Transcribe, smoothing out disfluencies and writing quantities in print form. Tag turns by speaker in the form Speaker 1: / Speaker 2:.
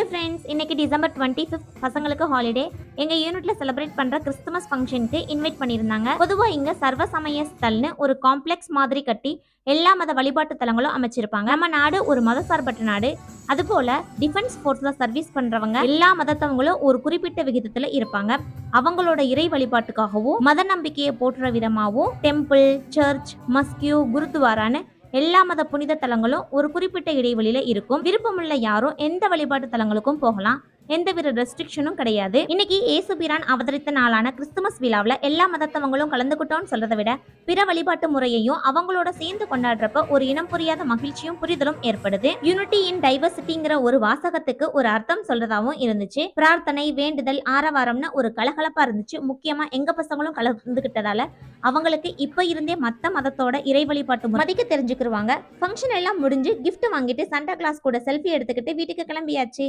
Speaker 1: Hello friends, இன்னைக்கு December 25 பசங்களுக்கு holiday. எங்க யூனிட்ல செலிப்ரேட் பண்ற கிறிஸ்துமஸ் ஃபங்க்ஷனுக்கு இன்வைட் பண்ணியிருந்தாங்க. பொதுவா இங்க சர்வ சமய ஸ்தல்னு ஒரு காம்ப்ளெக்ஸ் மாதிரி கட்டி எல்லா மத வழிபாட்டு தலங்களும் அமைச்சிருப்பாங்க. நம்ம நாடு ஒரு மதசார்பற்ற நாடு. அதுபோல டிஃபென்ஸ் ஃபோர்ஸ்ல சர்வீஸ் பண்றவங்க எல்லா மதத்தவங்களும் ஒரு குறிப்பிட்ட விகிதத்துல இருப்பாங்க. அவங்களோட இறை வழிபாட்டுக்காகவும் மத நம்பிக்கையை போற்றுற விதமாகவும் டெம்பிள், சர்ச், மஸ்கியூ, குருத்வாரான்னு எல்லா மத புனித தலங்களும் ஒரு குறிப்பிட்ட இடைவெளியில இருக்கும். விருப்பமுள்ள யாரும் எந்த வழிபாட்டு தலங்களுக்கும் போகலாம். எந்தவித ரெஸ்ட்ரிக்ஷனும் கிடையாது. இன்னைக்கு ஏசுபிரான் அவதரித்த நாளான கிறிஸ்துமஸ் விழாவில் எல்லா மதத்தவங்களும் கலந்துக்கிட்டோம்னு சொல்றதை விட பிற வழிபாட்டு முறையையும் அவங்களோட சேர்ந்து கொண்டாடுறப்ப ஒரு இனம் புரியாத மகிழ்ச்சியும் புரிதலும் ஏற்படுது. யூனிட்டி இன் டைவர்சிட்டிங்கிற ஒரு வாசகத்துக்கு ஒரு அர்த்தம் சொல்றதாவும் இருந்துச்சு. பிரார்த்தனை, வேண்டுதல், ஆரவாரம்னு ஒரு கலகலப்பா இருந்துச்சு. முக்கியமா எங்க பசங்களும் கலந்துகிட்டதால அவங்களுக்கு இப்ப இருந்தே மத்த மதத்தோட இறை வழிபாட்டு மதிக்க தெரிஞ்சுக்கிருவாங்க. ஃபங்க்ஷன் எல்லாம் முடிஞ்சு கிஃப்ட் வாங்கிட்டு சண்டா கிளாஸ் கூட செல்ஃபி எடுத்துக்கிட்டு வீட்டுக்கு கிளம்பியாச்சு.